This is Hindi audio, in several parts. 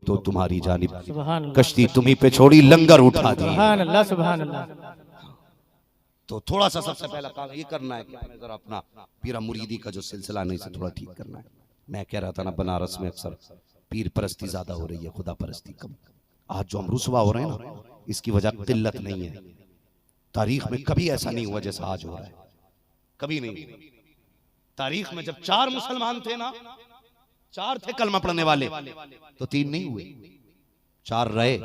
तो तुम्हारी जानिब, कश्ती तुम्ही पे छोड़ी लंगर उठा दी। सुभान अल्लाह, सुभान अल्लाह। तो थोड़ा सा सबसे पहला काम ये करना है कि हमें जरा अपना पीरा मुरीदी का जो सिलसिला नहीं से थोड़ा ठीक करना है। मैं कह रहा था ना, बनारस में अक्सर पीर परस्ती ज्यादा हो रही है, खुदा परस्ती कम। आज जो हम रुसवा हो रहे हैं ना, इसकी वजह किल्लत नहीं है। तारीख में कभी ऐसा नहीं हुआ जैसा आज हो रहा है, कभी नहीं। तारीख में जब 4 मुसलमान थे ना, 4 थे कलमा पढ़ने वाले, तो 3 नहीं हुए, 4 रहे।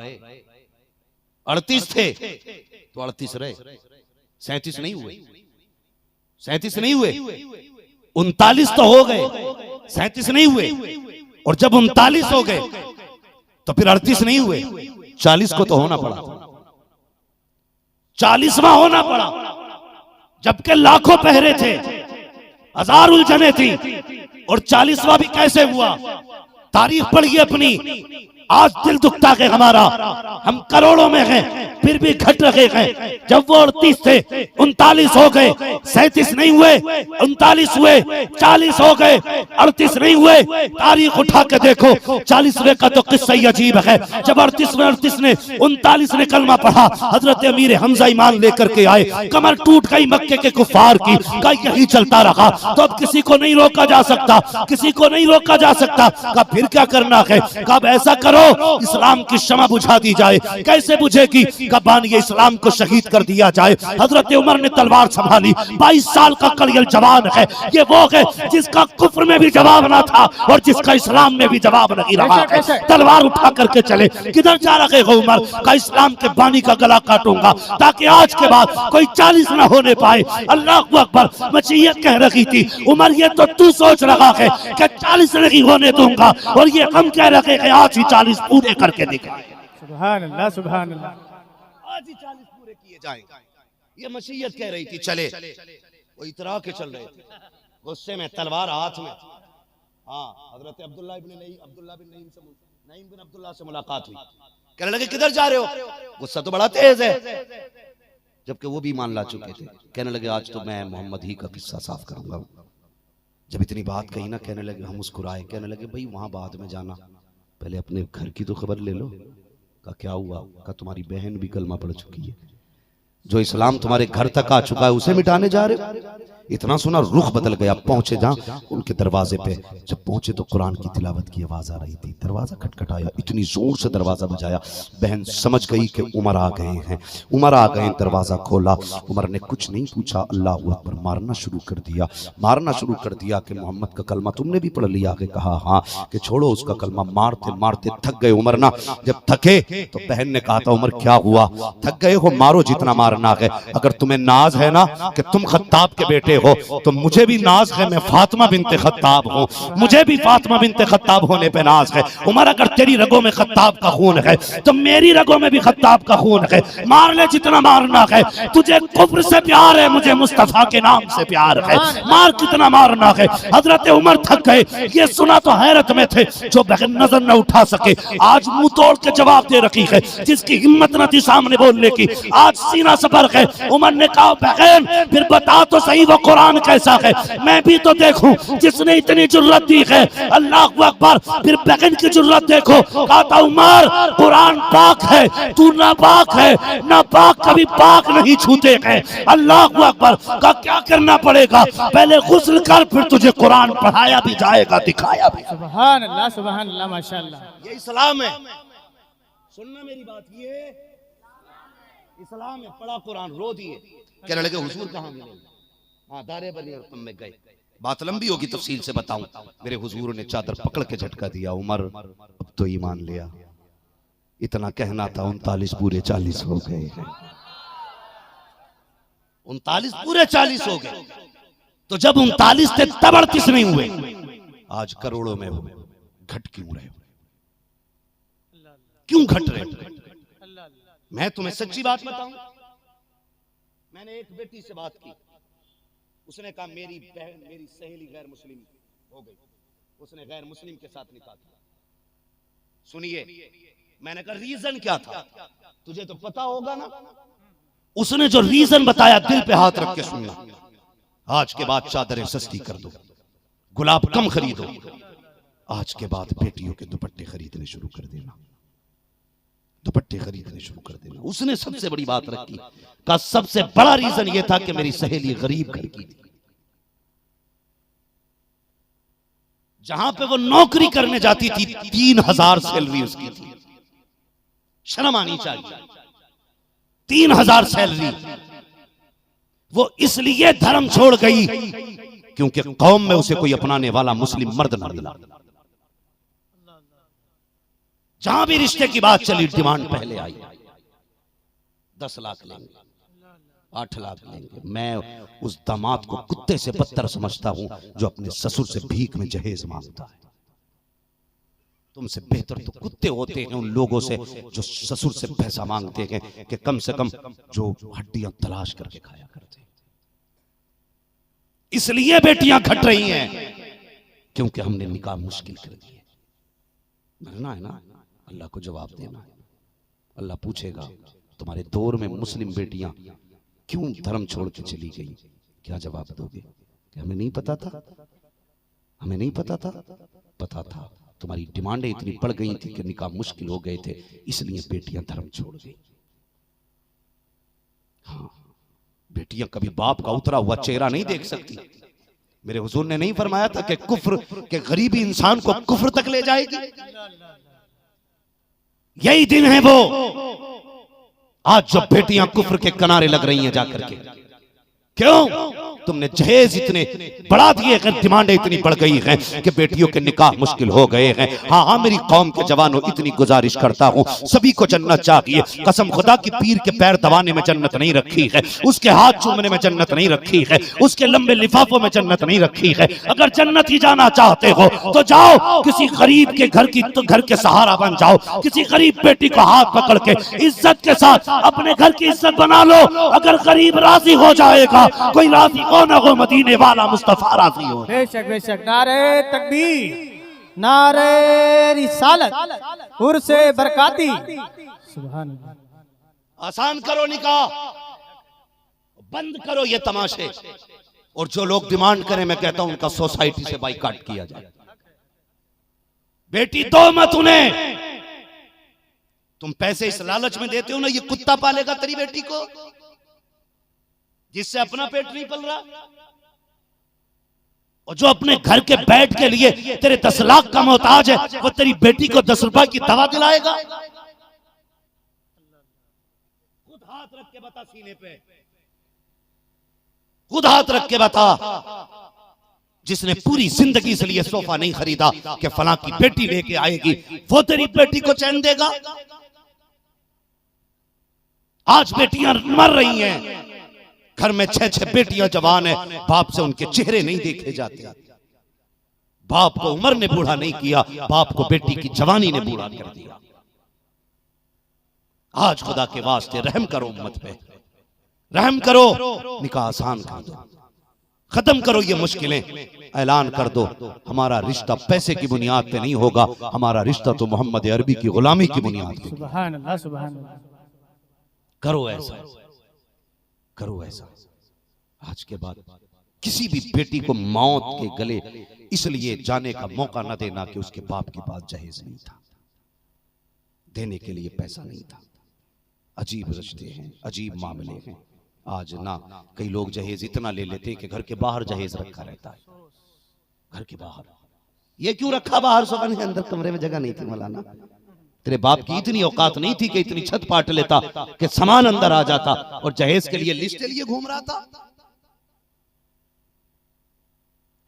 38 थे तो 38 रहे, 37 नहीं हुए, 37 नहीं हुए। 39 तो हो गए, 37 नहीं हुए। और जब 39 हो गए तो फिर 38 नहीं हुए, 40 को तो होना पड़ा, 40वां होना पड़ा। जबकि लाखों पहरे थे, 1000 उलझने थी, और 40वां भी कैसे हुआ? तारीख पढ़िए अपनी। आज दिल दुखता है हमारा, हम करोड़ों में हैं फिर भी घट रहे हैं। जब वो 38 थे 39 हो गए, 37 नहीं हुए, 39 हुए, 40 हो गए, 38 नहीं हुए। तारीख उठा के देखो, 40वें का तो किस्सा ही अजीब है। जब 38 ने 39 ने कलमा पढ़ा, हजरत अमीर हमजा ईमान लेकर के आए, कमर टूट गई मक्के के कुफार की, का यही चलता रहा। तो अब किसी को नहीं रोका जा सकता, किसी को नहीं रोका जा सकता। कब फिर क्या करना है? कब ऐसा करो इस्लाम की शमा बुझा दी जाए। कैसे बुझेगी? कब बानिए इस्लाम को शहीद कर दिया जाए। हजरत उमर ने तलवार संभाली, 22 साल का कलियल जवान है। ये वो है जिसका कुफ्र में भी जवाब ना था और जिसका इस्लाम में भी जवाब नहीं रहा है। तलवार उठा करके चले, किधर जा रहे हो उमर? का इस्लाम के बानी का गला काटूंगा, ताकि आज के बाद कोई 40 ना होने पाए। अल्लाह अकबर। मसीहत कह रही थी, उमर ये तो तू सोच रहा है कि 40 नहीं होने दूंगा, और ये हम कह रहे हैं आज ही 40 पूरे करके दिखाए। सुभान अल्लाह, सुभान अल्लाह। आज ही 40 पूरे किए जाएंगे। ये मसीहत कह रही थी। चले, वो इतरा के चल रहे थे, गुस्से में तलवार हाथ में। हाँ, हजरत अब्दुल्लाह बिन नईम बिन अब्दुल्लाह से मुलाकात हुई। कहने लगे किधर जा रहे हो? गुस्सा तो बड़ा तेज है, जबकि वो भी ईमान ला चुके थे। कहने लगे आज तो मैं मोहम्मद ही का किस्सा साफ करूंगा। जब इतनी बात कही ना, कहने लगे, हम मुस्कुराए, कहने लगे भाई वहां बाद में जाना, पहले अपने घर की तो खबर ले लो। का क्या हुआ? का तुम्हारी बहन भी कलमा पढ़ चुकी है, जो इस्लाम तुम्हारे घर तक आ चुका है उसे मिटाने जा रहे हो? इतना सुना रुख बदल गया। पहुंचे जहां उनके दरवाजे पे, जब पहुंचे तो कुरान की तिलावत की आवाज आ रही थी। दरवाजा खटखटाया, इतनी जोर से दरवाजा बजाया, बहन समझ गई कि उमर आ गए हैं। उमर आ गए, दरवाजा खोला। उमर ने कुछ नहीं पूछा, अल्लाह अकबर मारना शुरू कर दिया। मारना शुरू कर दिया कि मोहम्मद का कलमा तुमने भी पढ़ लिया? के कहा हाँ। कि छोड़ो उसका कलमा। मारते मारते थक गए उमर ना। जब थके तो बहन ने कहा था, उमर क्या हुआ? थक गए हो, मारो जितना मारना है। अगर तुम्हें नाज है ना कि तुम खत्ताब के बेटे हो, तो मुझे भी नाज है, मैं फातिमा बिनते खत्ताब हूँ, मुझे भी फातिमा बिनते खत्ताब होने पे नाज है। उमर अगर तेरी रगों में खत्ताब का खून है तो मेरी रगों में भी खत्ताब का खून है। मार ले जितना मारना है। तुझे कुफ्र से प्यार है, मुझे मुस्तफा के नाम से प्यार है। मार कितना मारना है। हजरत उमर थक गए। ये सुना तो हैरत में थे, जो बहन नजर न उठा सके आज मुंह तोड़ के जवाब दे रखी है। जिसकी हिम्मत न थी सामने बोलने की, आज सीना सफर है। उमर ने कहा, बहन फिर बता तो सही वो कुरान कैसा है, मैं भी तो देखूं। जिसने इतनी जुर्रत दी है, अल्लाह अकबर। फिर बहन की जुर्रत देखो। कहा था, उमर कुरान पाक है, तू नापाक है, नापाक कभी पाक नहीं छूते हैं। अल्लाह अकबर। का क्या करना पड़ेगा? पहले गुस्ल कर, फिर तुझे कुरान पढ़ाया भी जाएगा, दिखाया भी। सुभान अल्लाह, सुभान अल्लाह, माशाअल्लाह। ये इस्लाम है। सुनना मेरी बात, ये इस्लाम है। पढ़ा कुरान, रो दिए। कहने लगे हुजूर कहाँ मिले? हाँ, दारे बनी रकम में गए। बात लंबी होगी, तफसील से बताऊं। मेरे हुजूर ने चादर पकड़ के झटका दिया, उमर अब तो ईमान लिया। इतना कहना था, 39 पूरे 40 हो गए। 39 पूरे 40 हो गए। तो जब 39 थे तब 38 नहीं हुए। आज करोड़ों में हो, घट क्यों रहे हो? क्यों घट रहे हो? मैं तुम्हें सच्ची बात बताऊं, मैंने एक बेटी से बात की। उसने कहा मेरी बहन, मेरी सहेली गैर मुस्लिम हो गई, उसने गैर मुस्लिम के साथ निकाह किया। सुनिए, मैंने कहा रीजन क्या था? तुझे तो पता होगा ना। उसने जो रीजन बताया, दिल पे हाथ रख के सुनना। आज के बाद चादरें सस्ती कर दो, गुलाब कम खरीदो, आज के बाद बेटियों के दुपट्टे खरीदने शुरू कर देना, दुपट्टे खरीदने शुरू कर देना। उसने सबसे बड़ी बात रखी, का सबसे बड़ा रीजन यह था कि मेरी सहेली गरीब घर की थी, जहां पे वो नौकरी करने जाती थी 3000 सैलरी उसकी थी। शर्म आनी चाहिए, 3000 सैलरी। वो इसलिए धर्म छोड़ गई क्योंकि कौम में उसे कोई अपनाने वाला मुस्लिम मर्द न मिला। जहां भी रिश्ते की बात चली डिमांड पहले आई, 10 लाख लेंगे, 8 लाख लेंगे। मैं उस दामाद को कुत्ते से बदतर समझता हूं जो अपने ससुर से भीख में जहेज मांगता है। तुमसे बेहतर तो कुत्ते होते हैं उन लोगों से जो ससुर से पैसा मांगते हैं कि कम से कम जो हड्डियां तलाश करके खाया करते हैं। इसलिए बेटियां घट रही हैं क्योंकि हमने निकाह मुश्किल कर दिए। मरना है ना, अल्लाह को जवाब देना है। अल्लाह पूछेगा तुम्हारे दौर में मुस्लिम बेटियां क्यों धर्म छोड़ के चली गई, क्या जवाब दोगे? कि हमें नहीं पता था, हमें नहीं पता था। पता था, तुम्हारी डिमांडें इतनी बढ़ गई थी कि निकाह मुश्किल हो गए थे, इसलिए बेटियां धर्म छोड़ गई। हाँ, बेटियां कभी बाप का उतरा हुआ चेहरा नहीं देख सकती। मेरे हुजूर ने नहीं फरमाया था कि कुफ्र के गरीबी इंसान को कुफ्र तक ले जाएगी? यही दिन है वो आज जो बेटियां कुफ्र के किनारे लग रही हैं जाकर के। क्यों? तुमने जहेज इतने बढ़ा दिए हैं, डिमांडें इतनी बढ़ गई हैं कि बेटियों के निकाह मुश्किल हो गए हैं। हाँ हाँ, मेरी कौम के जवानों इतनी गुजारिश करता हूं, सभी को जन्नत चाहिए। कसम खुदा की पीर के पैर दबाने में जन्नत नहीं रखी है, उसके हाथ चूमने में जन्नत नहीं रखी है, उसके लंबे लिफाफों में जन्नत नहीं रखी है। अगर जन्नत ही जाना चाहते हो तो जाओ किसी गरीब के घर के सहारा बन जाओ। किसी गरीब बेटी को हाथ पकड़ के इज्जत के साथ अपने घर की इज्जत बना लो। अगर गरीब राजी हो जाएगा, कोई राजी हो ना हो, मदीने वाला मुस्तफा राजी हो। बेशक बेशक। नारे तकबीर, नारे रिसालत, उर्से बरकाती। सुभान अल्लाह। आसान करो निकाह, बंद करो ये तमाशे। और जो लोग डिमांड करें, मैं कहता हूं उनका सोसाइटी से बाइकाट किया जाए। बेटी दो मत उन्हें। तुम पैसे इस लालच में देते हो ना, ये कुत्ता पालेगा तेरी बेटी को जिससे अपना पेट नहीं पल रहा। और जो अपने घर के बेड के लिए तेरे 10 लाख का मोहताज है, वो तेरी बेटी को 10 रुपए की दवा दिलाएगा? खुद हाथ रख के बता सीने पे, खुद हाथ रख के बता। जिसने पूरी जिंदगी से लिए सोफा नहीं खरीदा कि फलां की बेटी लेके आएगी, वो तेरी बेटी को चैन देगा? आज बेटियां मर रही हैं, घर में 6-6 बेटियां जवान है, बाप से उनके चेहरे नहीं देखे जाते। बाप को उम्र ने बूढ़ा नहीं किया, बाप को बेटी की जवानी ने बूढ़ा कर दिया। आज खुदा के वास्ते रहम करो, उम्मत पे रहम करो, निकाह आसान कर दो, खत्म करो ये मुश्किलें। ऐलान कर दो हमारा रिश्ता पैसे की बुनियाद पे नहीं होगा, हमारा रिश्ता तो मोहम्मद अरबी की गुलामी की बुनियाद पे। सुभान अल्लाह, सुभान अल्लाह। करो ऐसा, करो ऐसा। आज के बाद किसी भी बेटी को मौत के गले इसलिए जाने का मौका न देना कि उसके बाप के पास जहेज नहीं था, देने के लिए पैसा नहीं था। अजीब रिश्ते हैं, अजीब मामले हैं। आज ना कई लोग जहेज इतना ले लेते हैं कि घर के बाहर जहेज रखा रहता है। घर के बाहर ये क्यों रखा बाहर? सोने के अंदर कमरे में जगह नहीं थी मौलाना। तेरे बाप की इतनी औकात नहीं थी कि इतनी छत पाट लेता कि सामान अंदर आ जाता और जहेज के लिए लिस्ट के लिए घूम रहा था।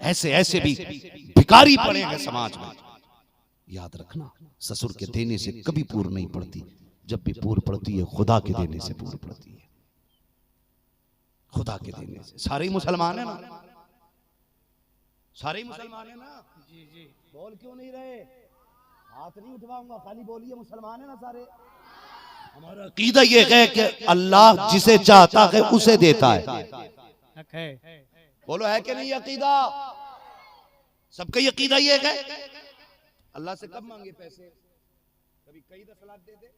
ऐसे ऐसे भी भिखारी पड़े हैं समाज में। याद रखना, ससुर के देने से कभी पूर नहीं पड़ती, जब भी पूर पड़ती है खुदा के देने से पूर पड़ती है। खुदा के देने से। सारे ही मुसलमान है ना? सारे ही मुसलमान है ना? जी जी। बोल क्यों नहीं रहे? हाथ नहीं उठवाऊंगा, खाली बोलिए मुसलमान है ना सारे? हमारा अकीदा ये है कि अल्लाह जिसे चाहता है उसे देता है। बोलो है कि नहीं अकीदा? सबका ये अकीदा ये है। अल्लाह से कब मांगे पैसे? कभी कई 10 लाख दे दे,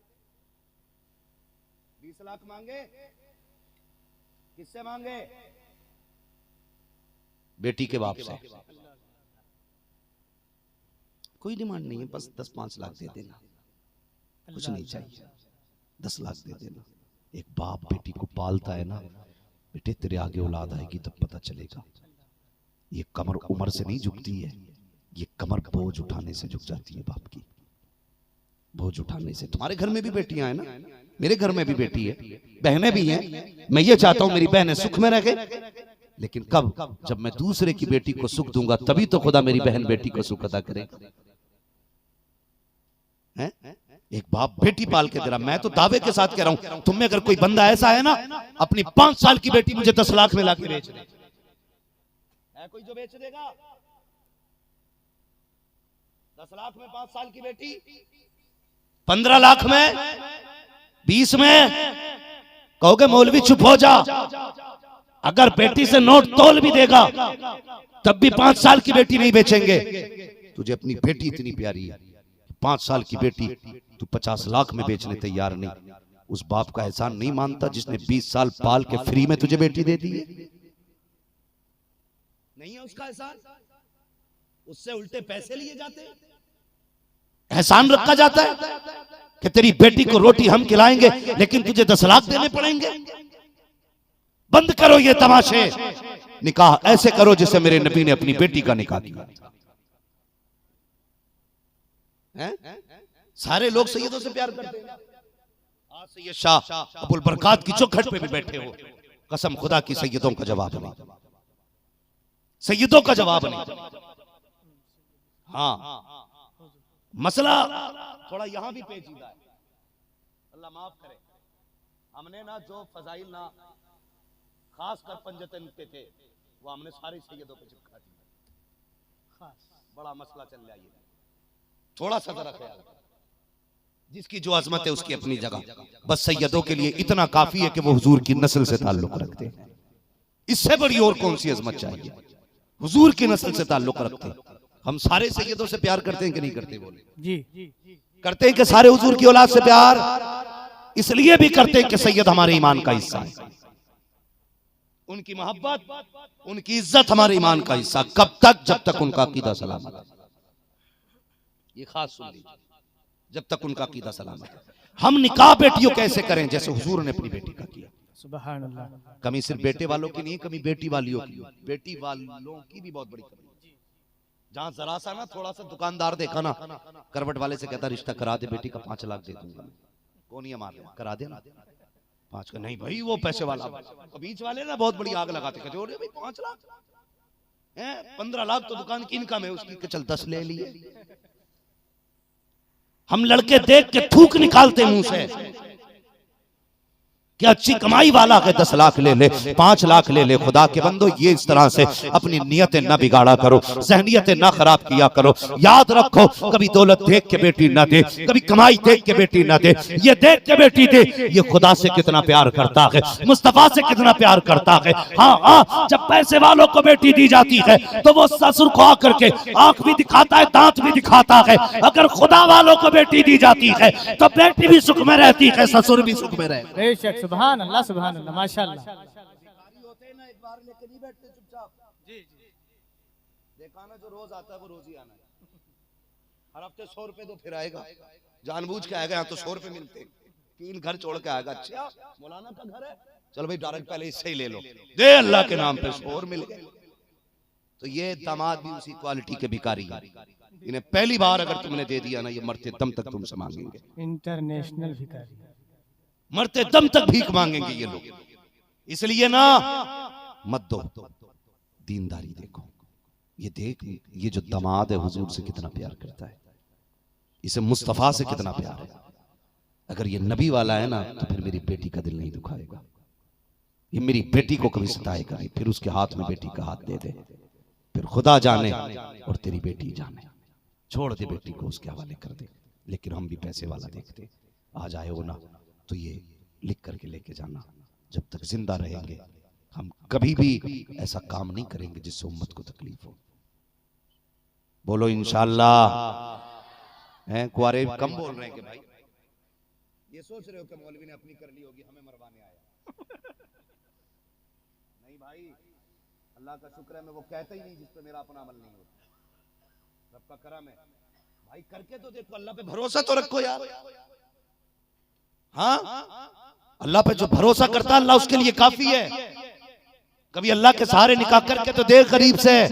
20 लाख मांगे, किससे मांगे? बेटी के बाप से। कोई डिमांड नहीं है, बस 10-5 लाख दे देना, कुछ नहीं चाहिए, 10 लाख दे देना। एक बाप बेटी को पालता है ना, बेटे तेरे आगे औलाद आएगी तब पता चलेगा। ये कमर उम्र से नहीं झुकती है, ये कमर बोझ उठाने से झुक जाती है। बाप की बोझ उठाने से। तुम्हारे घर में भी बेटियां हैं ना, मेरे घर में भी बेटी है, बहनें भी हैं। मैं ये चाहता हूं मेरी बहनें सुख में रहे, लेकिन कब? जब मैं दूसरे की बेटी को सुख दूंगा तभी तो खुदा मेरी बहन बेटी को सुख अदा करेगा। हैं? एक बाप बेटी पाल के दे रहा। मैं तो दावे के साथ कह रहा हूं, तुम में अगर कोई बंदा ऐसा है ना, अपनी 5 साल की बेटी मुझे 10 लाख में लाके बेच दे, है कोई जो बेच देगा? 10 लाख में 5 साल की बेटी, 15 लाख में, 20 में कहोगे मौलवी चुप हो जा। अगर बेटी से नोट तोल भी देगा तब भी 5 साल की बेटी नहीं बेचेंगे। तुझे अपनी बेटी इतनी प्यारी है, 5 साल की बेटी तू 50 लाख में बेचने तैयार नहीं। उस बाप का एहसान नहीं मानता जिसने 20 साल पाल के फ्री में तुझे बेटी दे दी है? नहीं है उसका एहसान, उससे उल्टे पैसे लिए जाते हैं। एहसान रखा जाता है कि तेरी बेटी को रोटी हम खिलाएंगे लेकिन तुझे 10 लाख देने पड़ेंगे। बंद करो ये तमाशे, निकाह ऐसे करो जैसे मेरे नबी ने अपनी बेटी का निकाह किया। सारे लोग सैयदों से प्यार करते हैं। आज सैयद शाह अबुल बरकात की चौखट पे भी बैठे हो, कसम खुदा की सैयदों का जवाब नहीं, सैयदों का जवाब नहीं। हाँ, मसला थोड़ा यहां भी पेचीदा है, अल्लाह माफ करे। हमने ना जो फजाइल ना खास कर पंजतन पे थे वो हमने सारी सैयदों पे चिपका दिया। बड़ा मसला चल रहा है, थोड़ा सा जरा ख्याल। जिसकी जो अजमत है उसकी अपनी जगह, बस सैयदों के लिए इतना काफी है कि वो हुजूर की नस्ल से ताल्लुक रखते हैं। इससे बड़ी और कौन सी अजमत चाहिए? हुजूर की नस्ल से ताल्लुक रखते हैं। हम सारे सैयदों से प्यार करते हैं कि नहीं करते? बोले जी करते हैं कि सारे हुजूर की औलाद से प्यार इसलिए भी करते हैं कि सैयद हमारे ईमान का हिस्सा है। उनकी मोहब्बत, उनकी इज्जत हमारे ईमान का हिस्सा। कब तक? जब तक उनका अकीदा सलामत है। ये खास सुन लीजिए, जब तक उनका अकीदा सलामत है। हम निकाह बेटियों कैसे करें? जैसे हुजूर ने अपनी बेटी का किया। सुभान अल्लाह। कमी सिर्फ बेटे वालों की नहीं, कमी बेटी वालियों की। बेटी वालों की भी बहुत बड़ी कमी। जहां जरा सा ना थोड़ा सा दुकानदार देखा ना, करवट वाले से कहता रिश्ता करा दे, बेटी का 5 लाख दे दूंगा। कौन ही मार करा दे ना 5 का? नहीं भाई वो पैसे वाला। बीच वाले ना बहुत बड़ी आग लगाते, कहते अरे भाई 5 लाख है, 15 लाख तो दुकान की इनकम है उसकी, चल 10 ले लिए। हम लड़के देख के थूक निकालते मुंह से कि अच्छी कमाई वाला है 10 लाख ले ले, 5 लाख ले ले। खुदा के बंदो, ये इस तरह से अपनी नियतें न बिगाड़ा करो, ज़हनियतें न खराब किया करो। याद रखो, कभी दौलत देख के बेटी न दे, कभी कमाई देख के बेटी न दे। ये देख के बेटी दे, ये खुदा से कितना प्यार करता है, मुस्तफा से कितना प्यार करता है। हाँ, जब पैसे वालों को बेटी दी जाती है तो वो ससुर को आकर के आंख भी दिखाता है, दांत भी दिखाता है। अगर खुदा वालों को बेटी दी जाती है तो बेटी भी सुख में रहती है, ससुर भी सुख में रहता है। बेशक, सुभान अल्लाह, सुभान अल्लाह, माशाअल्लाह। होते हैं ना, एक बार लेके नहीं बैठते चुपचाप। जी देखा ना, जो रोज आता है वो रोज ही आना है। हर हफ्ते 100 रुपए तो फिर आएगा, जानबूझ के आएगा। यहाँ तो 100 रुपए मिलते, 3 घर छोड़ के आएगा। अच्छा मौलाना का घर है, चलो भाई डायरेक्ट पहले इससे ही ले लो, दे अल्लाह के नाम पे 100 मिल गए। तो ये दामाद भी उसी क्वालिटी के भिखारी है। इन्हें पहली बार अगर तुमने दे दिया ना, ये मरते दम तक तुमसे मांगेंगे। इंटरनेशनल भिखारी, मरते दम तक भीख मांगेंगे ये लोग। इसलिए ना मत दो, दीनदारी देखो। ये देख, ये जो दामाद है हुजूर से कितना प्यार करता है, इसे मुस्तफा से कितना प्यार है। अगर ये नबी वाला है ना तो फिर मेरी बेटी का दिल नहीं दुखाएगा, ये मेरी बेटी को कभी सताएगा नहीं। फिर उसके हाथ में बेटी का हाथ दे दे, फिर खुदा जाने और तेरी बेटी जाने। छोड़ दे बेटी को, उसके हवाले कर दे। लेकिन हम भी पैसे वाला देखते, आ जाए हो ना तो ये लिख करके लेके जाना। जब तक जिंदा रहेंगे हम कभी भी ऐसा काम नहीं करेंगे जिससे उम्मत को तकलीफ हो। बोलो इंशाअल्लाह। हैं कुआरे कम बोल रहे हैं कि भाई ये सोच रहे हो कि मौलवी ने अपनी कर ली होगी, हमें मरवाने आया। नहीं भाई, अल्लाह का शुक्र है मैं वो कहता ही नहीं जिस पे मेरा अपना अमल नहीं होता। रब का करम है, भाई करके तो देखो, अल्लाह पे भरोसा तो रखो यार। हाँ, अल्लाह पे जो भरोसा करता है अल्लाह उसके लिए काफी है। कभी अल्लाह के सहारे निकाह करके तो देख गरीब से,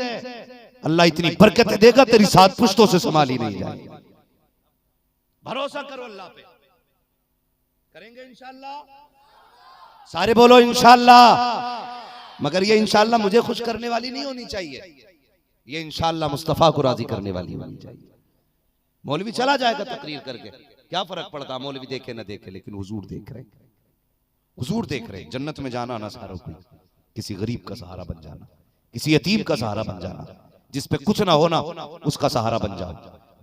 अल्लाह इतनी बरकतें देगा तेरी 7 पुश्तों से संभाली नहीं जाएगी। भरोसा करो अल्लाह पे, करेंगे इंशाअल्लाह। सारे बोलो इंशाअल्लाह। मगर ये इंशाअल्लाह मुझे खुश करने वाली नहीं होनी चाहिए, ये इंशाअल्लाह मुस्तफा को राजी करने वाली होनी चाहिए। मौलवी चला जाएगा तकरीर करके, क्या फर्क पड़ता, मौलवी देखे ना देखे, लेकिन हुजूर देख रहे, हुजूर देख रहे। जन्नत में जाना ना सहारा कोई, किसी गरीब का सहारा बन जाना, किसी यतीम का सहारा बन जाना, जिस पे कुछ ना होना उसका सहारा बन जाओ।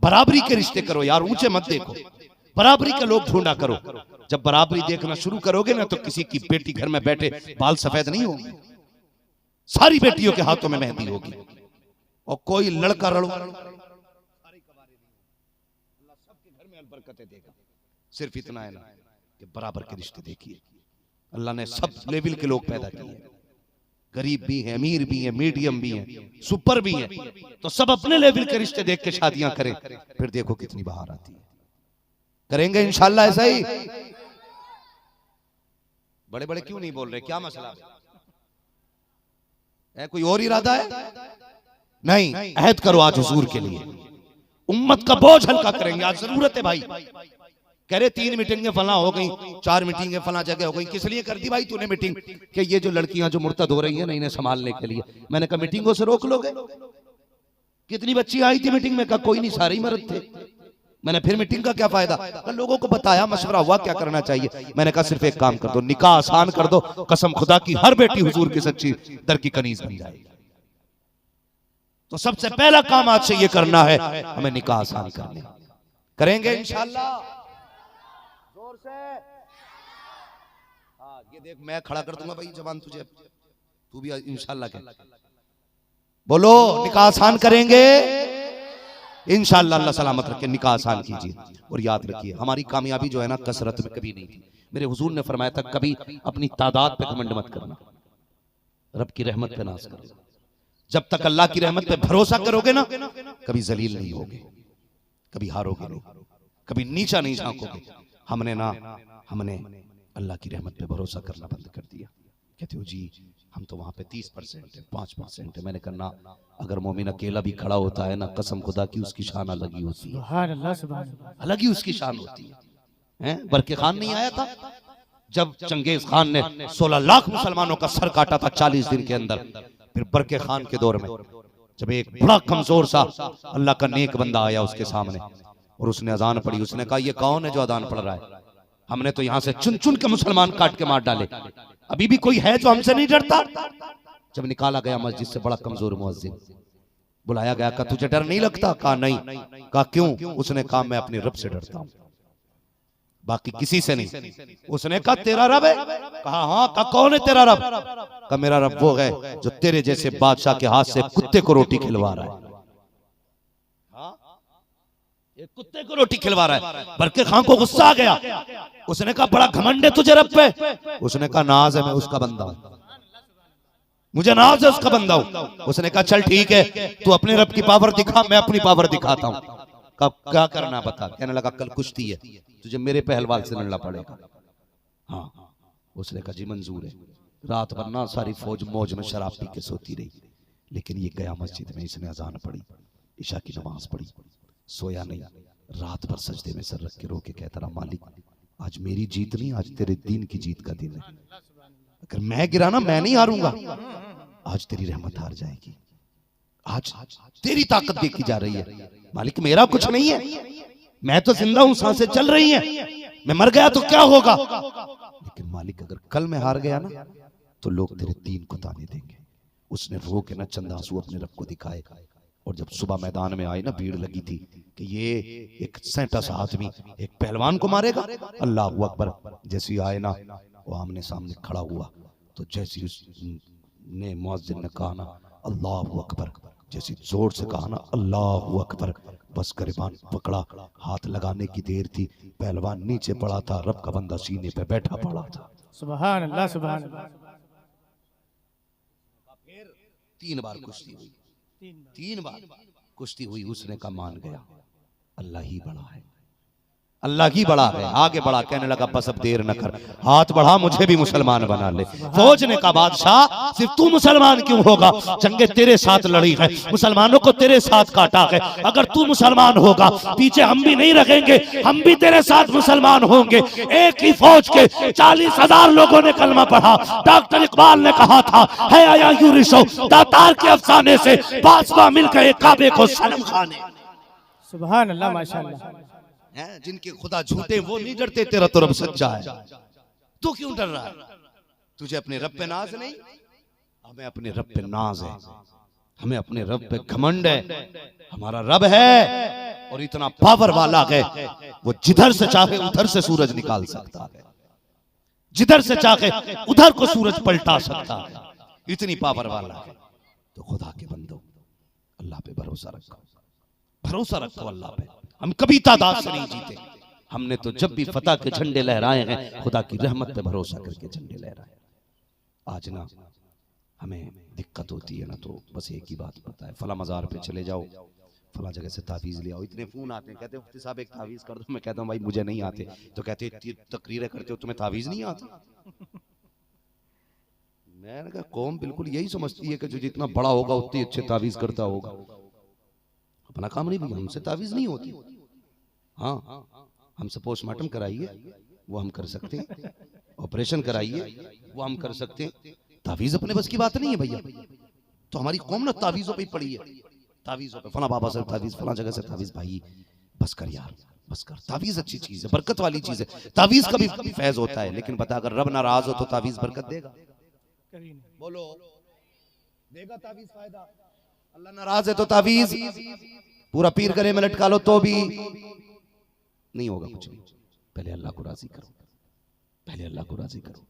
बराबरी के रिश्ते करो यार, ऊंचे मत देखो, बराबरी के लोग ढूंढा करो। जब बराबरी देखना शुरू करोगे ना तो किसी की बेटी घर में बैठे बाल सफेद नहीं होंगे, सारी बेटियों के हाथों में मेहंदी होगी। और कोई लड़का रड़ो सबके घर में बरकतें देगा। सिर्फ इतना है ना कि बराबर के रिश्ते देखिए। अल्लाह ने सब लेवल के लोग पैदा किए, गरीब भी हैं, अमीर भी हैं, मीडियम भी हैं, सुपर भी हैं, तो सब अपने लेवल के रिश्ते देख के शादियां करें, फिर देखो कितनी बहार आती है। करेंगे इंशाल्लाह ऐसा ही। बड़े बड़े क्यों नहीं बोल रहे, क्या मसला है? कोई और इरादा है? नहीं, अहद करो आज हुजूर के लिए, उम्मत का बोझ हल्का करेंगे। आज जरूरत है भाई। कह रहे 3 मीटिंगें फला हो गई, 4 मीटिंगें फला जगह हो गई। किस लिए कर दी भाई तूने मीटिंग? कि ये जो लड़कियां जो मुर्तद हो रही हैं ना, इन्हें संभालने के लिए। मैंने कहा मीटिंगों से रोक लोगे? कितनी बच्ची आई थी मीटिंग में? कहा कोई नहीं, सारे ही मर्द थे। मैंने फिर मीटिंग का क्या फायदा? लोगों को बताया, मशवरा हुआ क्या करना चाहिए। मैंने कहा सिर्फ एक काम कर दो, निकाह आसान कर दो, कसम खुदा की हर बेटी हुजूर की सच्ची दर की कनीज बन जाएगी। तो सबसे पहला काम आज से ये करना है, हमें निकाह आसान करने। करेंगे इंशाल्लाह, जोर से। हाँ, ये देख मैं खड़ा कर दूंगा भाई जवान तुझे, तू भी इंशाल्लाह कह। बोलो निकाह आसान करेंगे इंशाअल्लाह। अल्लाह सलामत रखे, निकाह आसान कीजिए। और याद रखिए हमारी कामयाबी जो है ना कसरत में कभी नहीं थी। मेरे हुजूर ने फरमाया था कभी अपनी तादाद पे घमंड मत करना, रब की रहमत पे नाज करो। जब तक अल्लाह की रहमत पे भरोसा करोगे ना, कभी जलील नहीं होगे, कभी हारोगे नहीं, कभी नीचा नहीं झांकोगे। हमने अल्लाह की रहमत पे भरोसा करना बंद कर दिया। कहते हो जी हम तो वहां पे 30% है, 5% है। मैंने कहा ना, अगर मोमिन अकेला भी खड़ा होता है ना, कसम खुदा की उसकी शान अलग ही होती है, अलग ही उसकी शान होती है। बरके खान नहीं आया था जब चंगेज खान ने 16 लाख मुसलमानों का सर काटा था 40 दिन के अंदर। फिर बरके खान के दौर में जब एक बड़ा कमजोर सा अल्लाह का नेक बंदा आया उसके सामने और उसने अजान पढ़ी, उसने कहा ये कौन है जो अजान पढ़ रहा है? हमने तो यहाँ से चुन चुन के मुसलमान काट के मार डाले, अभी भी कोई है जो हमसे नहीं डरता? जब निकाला गया मस्जिद से बड़ा कमजोर मुअज्जिन, बुलाया गया, कहा तुझे डर नहीं लगता? कहा नहीं। कहा क्यों? उसने कहा मैं अपने रब से डरता हूं, बाकी किसी से नहीं। उसने कहा तेरा रब है? कहा हाँ। कहा कौन है तेरा रब? कहा मेरा रब वो है जो तेरे जैसे बादशाह के हाथ से कुत्ते को रोटी खिलवा रहा है। ये कुत्ते को रोटी खिलवा रहा है। बरके खान को गुस्सा आ गया, उसने कहा बड़ा घमंड है तुझे रब पे। उसने कहा नाज है, मैं उसका बंदा हूं, मुझे नाज है उसका बंदा हूं। उसने कहा चल ठीक है, तू अपने रब की पावर दिखा, मैं अपनी पावर दिखाता हूं। कब क्या करना बता? कहने लगा कल कुश्ती है, तुझे मेरे पहलवान से लड़ना पड़ेगा। हाँ, उसने कहा जी मंजूर है। रात भर ना सारी फौज मौज में शराब पी के सोती रही, लेकिन ये गया मस्जिद में, इसने अजान पढ़ी, ईशा की नमाज पढ़ी, सोया नहीं, रात भर सजदे में सर रख के रो के कहता रहा मालिक आज मेरी जीत नहीं, आज तेरे दीन की जीत का दिन है। अगर मैं गिरा ना, मैं नहीं हारूंगा, आज तेरी रहमत हार जाएगी, आज तेरी ताकत देखी जा रही है। मालिक मेरा कुछ नहीं है, मैं तो जिंदा हूं, सांसें चल रही हैं, मैं मर गया तो क्या होगा? लेकिन मालिक अगर कल मैं हार गया ना तो लोग तेरे दीन को ताने देंगे। उसने रो के ना चंद आंसू अपने रब को दिखाए। और जब सुबह मैदान में आए ना, भीड़ लगी थी कि ये एक सैंटा सा आदमी एक पहलवान को मारेगा, अल्लाह अकबर। जैसे आए ना वो आमने सामने खड़ा हुआ, तो जैसे उसने मुअज्जिन ने कहा ना अल्लाह अकबर, जैसे जोर से कहा ना अल्लाह अकबर, बस गिरबान पकड़ा, हाथ लगाने की देर थी, पहलवान नीचे पड़ा था, रब का बंदा सीने पे बैठा पड़ा था। सुभान अल्लाह, सुभान अल्लाह। फिर 3 बार कुश्ती हुई, 3 बार कुश्ती हुई। उसने कहा मान गया, अल्लाह ही बड़ा है, अल्लाह ही बड़ा है। आगे बढ़ा, कहने लगा बस अब देर न कर, हाथ बढ़ा मुझे भी मुसलमान बना ले। फौज ने कहा बादशाह सिर्फ तू मुसलमान क्यों होगा, जंगे तेरे साथ लड़ी है, मुसलमानों को तेरे साथ काटा है, अगर तू मुसलमान होगा पीछे हम भी नहीं रखेंगे, हम भी तेरे साथ मुसलमान होंगे। एक ही फौज के 40,000 लोगों ने कलमा पढ़ा। डॉक्टर इकबाल ने कहा था है आया यूरिशो, दातार के अफसाने से पासवा मिल गए काबे को सनम खाने। सुभान अल्लाह, माशाअल्लाह। हैं जिनके खुदा झूठे वो नहीं डरते, तेरा तो रब सच्चा है, तू क्यों डर रहा है? तुझे अपने रब पे नाज नहीं, हमें अपने रब पे नाज है, हमें अपने रब पे घमंड है। हमारा रब है और इतना पावर वाला है, वो जिधर से चाहे उधर से सूरज निकाल सकता है, जिधर से चाहे उधर को सूरज पलटा सकता है, इतनी पावर वाला है। तो खुदा के बंदो अल्लाह पे भरोसा रखो, भरोसा रखो अल्लाह पे। हम कभी तादाद से नहीं जीते, हमने तो जब भी फतह के झंडे लहराए हैं खुदा की रहमत पे भरोसा करके झंडे लहराए। आज ना हमें दिक्कत होती है ना, तो बस एक ही बात पता है, फला मजार पे चले जाओ, फला जगह से तावीज ले आओ। इतने फोन आते हैं, कहते मुफ्ती साहब एक तावीज कर दो। मैं कहता हूँ भाई मुझे नहीं आते, तो कहते तकरीरें करते हो तुम्हें तावीज नहीं आता। मैंने कहा कौम बिल्कुल यही समझती है कि जो जितना बड़ा होगा उतनी अच्छे तावीज करता होगा। अपना काम नहीं भैया, हमसे तावीज नहीं होती। हाँ, हमसे पोस्टमार्टम कराइए वो हम कर सकते हैं, ऑपरेशन कराइए वो हम कर सकते हैं, तावीज अपने बस की बात नहीं है भैया। तो हमारी कौम ना तावीजों पे ही पड़ी है, तावीजों पे, फला बाबा से तावीज, फला जगह से तावीज। भाई बस कर यार, बस कर। तावीज अच्छी चीज है, बरकत वाली चीज है, तावीज का भी फैज होता है, लेकिन बता अगर रब नाराज हो तो तावीज बरकत देगा? बोलो देगा तावीज फायदा? अल्लाह नाराज है तो तावीज पूरा पीर गले में लटका लो तो भी नहीं होगा कुछ भी। पहले अल्लाह को राजी करो, पहले अल्लाह को राजी करो,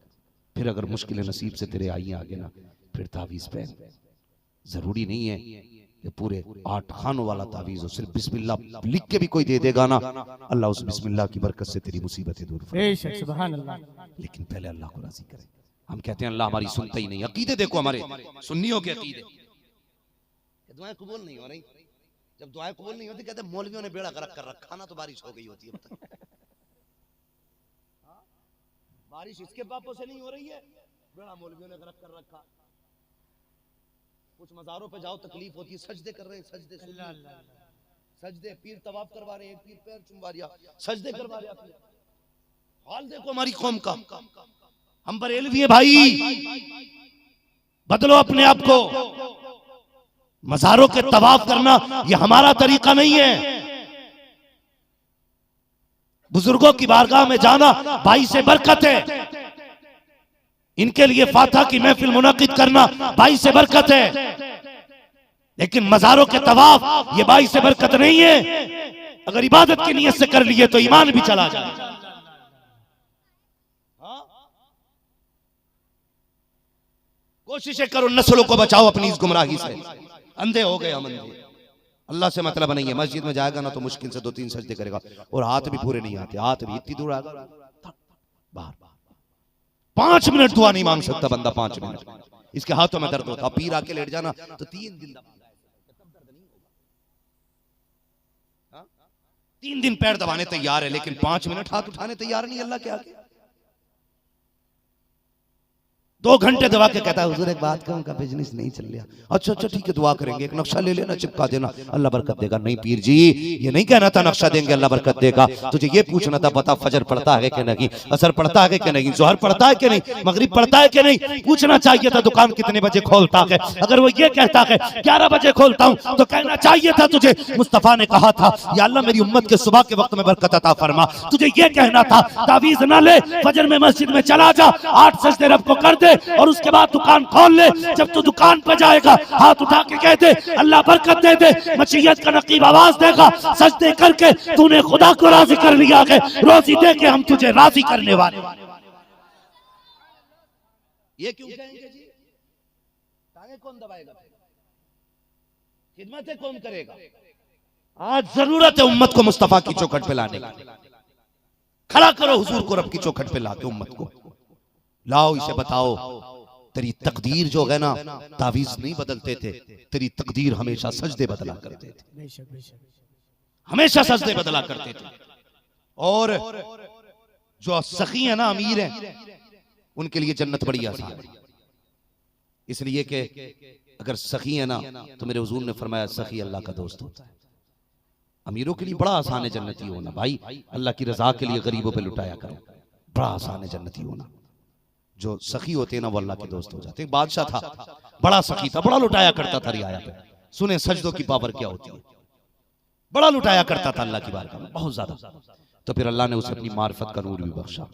फिर अगर मुश्किल नसीब से तेरे आई आगे ना, फिर तावीज पहन। जरूरी नहीं है कि पूरे 8 खानों वाला तावीज हो, सिर्फ बिस्मिल्लाह लिख के भी कोई दे देगा ना, अल्लाह उस बिस्मिल्लाह की बरकत से तेरी मुसीबतें दूर करेगा। सुभान अल्लाह। लेकिन पहले अल्लाह को राजी करें। हम कहते हैं अल्लाह हमारी सुनता ही नहीं। अकीदे देखो हमारे सुन्नियों के अकीदे, दुआएं कबूल नहीं हो रही। जब दुआएं कबूल नहीं होती कहते मौलवियों ने बेड़ा गर्क कर रखा ना, तो बारिश हो गई होती है। अब तक बारिश इसके बापों से नहीं हो रही है, बेड़ा मौलवियों ने गर्क कर रखा। कुछ मज़ारों पे जाओ तकलीफ होती है, सजदे कर रहे हैं, सजदे सजदे, पीर तवाफ करवा रहे हैं, पीर पैर चुमवा रिया, सजदे करवा रहे हैं। हाल देखो हमारी कौम का। हम बरेलवी हैं भाई, बदलो अपने आप को। मज़ारों के तवाफ करना ये हमारा तरीका नहीं है। बुजुर्गों की बारगाह में जाना भाई से बरकत है, इनके लिए फातिहा की महफिल मुनक्किद करना भाई से बरकत है, लेकिन मज़ारों के तवाफ ये भाई से बरकत नहीं है। अगर इबादत की नीयत से कर लिए तो ईमान भी चला जाए। कोशिशें करो, नस्लों को बचाओ अपनी इस गुमराही से। अंधे हो गए हम, अंधे। अल्लाह से मतलब नहीं है। मस्जिद में जाएगा ना तो मुश्किल से 2-3 सजदे करेगा, और हाथ भी पूरे नहीं आते, हाथ भी इतनी दूर आएगा बाहर। 5 मिनट दुआ नहीं मांग सकता बंदा, 5 मिनट। इसके हाथों में दर्द होता, पीर आके लेट जाना तो 3 दिन 3 दिन पैर दबाने तैयार है, लेकिन 5 मिनट हाथ उठाने तैयार नहीं अल्लाह के आगे। 2 घंटे दबा के कहता है हुजूर एक बात कहूं, का बिजनेस नहीं चल रहा। अच्छा अच्छा ठीक है, दुआ करेंगे, एक नक्शा ले लेना, चिपका देना, अल्लाह बरकत देगा। नहीं पीर जी, ये नहीं कहना था नक्शा देंगे अल्लाह बरकत देगा, तुझे ये पूछना था बता फजर पढ़ता है कि नहीं, असर पढ़ता है कि नहीं, जोहर पढ़ता है कि नहीं, मगरिब पढ़ता है कि नहीं। पूछना चाहिए था दुकान कितने बजे खोलता है। अगर वो ये कहता है 11 बजे खोलता हूं, तो कहना चाहिए था तुझे मुस्तफा ने कहा था या अल्लाह मेरी उम्मत के सुबह के वक्त में बरकत अता फरमा। तुझे ये कहना था तावीज ना ले, फजर में मस्जिद में चला जा, 8 सजदे रब को कर दे, और उसके बाद दुकान खोल ले। जब तू दुकान पर जाएगा हाथ उठा के कह दे अल्लाह बरकत दे दे, मशीयत का नकीब आवाज देगा, सजदे करके तूने खुदा को राजी कर लिया है, रोजी दे के हम तुझे राजी करने वाले। ये क्यों कहेंगे जी? टांगे कौन दबाएगा, खिदमतें कौन करेगा? आज जरूरत है उम्मत को मुस्तफा की चौखट पे लाने की। खड़ा करो हुजूर को रब की चौखट पे लाके उम्मत को लाओ, इसे बताओ तेरी तकदीर जो है ना, तावीज नहीं बदलते थे, तेरी तकदीर हमेशा सजदे बदला करते थे। हमेशा सजदे बदला करते थे। और जो सखी है ना, अमीर है, उनके लिए जन्नत बड़ी आसान है। इसलिए कि अगर सखी है ना, तो मेरे हुजूर ने फरमाया सखी अल्लाह का दोस्त होता है। अमीरों के लिए बड़ा आसान है जन्नती होना भाई। अल्लाह की रजा के लिए गरीबों पे लुटाया करो, बड़ा आसान है जन्नती होना। जो सखी होते हैं ना, वो अल्लाह के दोस्त हो जाते हैं। बादशाह था, बड़ा सखी था, बड़ा लुटाया करता था रियाया पे। सुने सजदों की पावर क्या होती है। बड़ा लुटाया करता था अल्लाह की बारगाह में, बहुत ज्यादा। तो फिर अल्लाह ने उसे अपनी मार्फत का नूर भी बख्शा,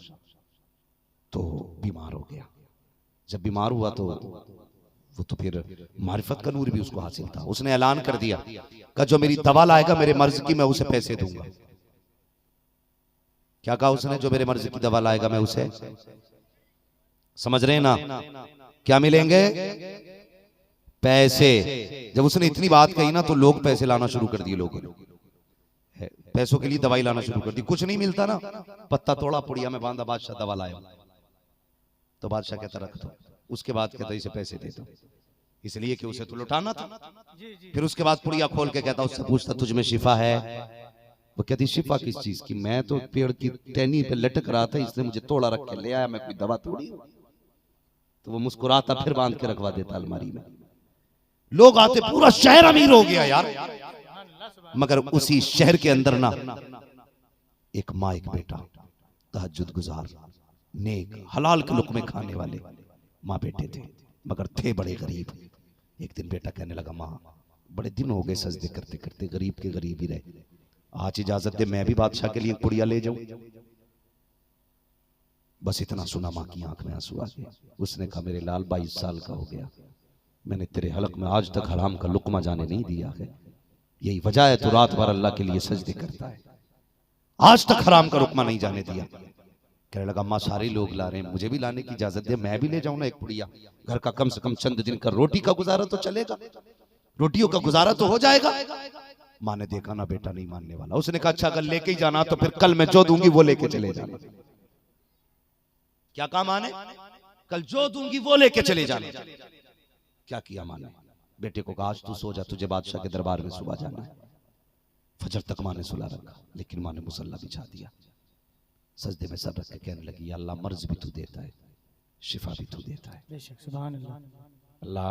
तो बीमार हो गया। जब बीमार हुआ तो वो तो फिर मार्फत का नूर भी उसको हासिल था। उसने ऐलान कर दिया कि जो मेरी दवा लाएगा मेरे मर्ज की, मैं उसे पैसे दूंगा। क्या कहा उसने? जो मेरे मर्ज की दवा लाएगा मैं उसे, समझ रहे हैं ना, क्या मिलेंगे? पैसे। जब उसने इतनी बात कही ना, तो लोग पैसे लाना शुरू कर दिए। लोगों ने पैसों के लिए दवाई लाना शुरू कर दी। कुछ नहीं मिलता ना, पत्ता तोड़ा, पुड़िया में बांधा, बादशाह दवा लाया। तो बादशाह कहता रख दो। उसके बाद कहता इसे पैसे दे दो, इसलिए कि उसे तो लुटाना था। फिर उसके बाद पुड़िया खोल के कहता, उससे पूछता तुझ में शिफा है? वो कहती शिफा किस चीज की? मैं तो पेड़ की टहनी पे लटक रहा था, इसने मुझे तोड़ा रख के ले आया, मैं कोई दवा तोड़ी? तो वो मुस्कुराता, फिर बांध के रखवा देता अलमारी में। लोग आते, पूरा शहर अमीर हो गया यार। मगर उसी शहर के अंदर ना एक माँ एक बेटा, तहज्जुद गुजार, नेक, हलाल के लुक़मे खाने वाले माँ बेटे थे, मगर थे बड़े गरीब। एक दिन बेटा कहने लगा, माँ बड़े दिन हो गए सजदे करते करते, गरीब के गरीब ही रहे, आज इजाजत दे मैं भी बादशाह के लिए पुड़िया ले जाऊं। बस इतना सुना, माँ की आंख में आंसू आ गए। उसने कहा, मेरे लाल 22 साल का हो गया, मैंने तेरे हलक में आज तक हराम का लुकमा जाने नहीं दिया है। यही वजह है तो रात भर अल्लाह के लिए सजदे करता है, आज तक हराम का लुकमा नहीं जाने दिया। कहने लगा, माँ सारे लोग ला रहे हैं, मुझे भी लाने की इजाजत दे, मैं भी ले जाऊं ना एक पुड़िया। घर का कम से कम चंद दिन का रोटी का गुजारा तो चलेगा, रोटियों का गुजारा तो हो जाएगा। माँ ने देखा ना बेटा नहीं मानने वाला। उसने कहा, अच्छा अगर लेके ही जाना तो फिर कल मैं जो दूंगी वो लेके चले जाना। क्या कहा माँ ने? कल जो दूंगी वो लेके चले जाना। क्या किया माँ ने? बेटे को कहा, आज तू सो जा, तुझे बादशाह के दरबार में सुबह जाना है। फजर तक माँ ने सुला रखा, लेकिन माँ ने मुसल्ला बिछा दिया, सजदे में सर रख के कहने लगी, या अल्लाह मर्ज भी तू देता है, शिफा भी तू देता है। सुभान अल्लाह। अल्लाह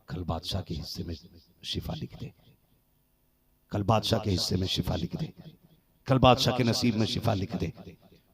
कल बादशाह के हिस्से में शिफा लिख दे, कल बादशाह के हिस्से में शिफा लिख दे, कल बादशाह के नसीब में शिफा लिख दे।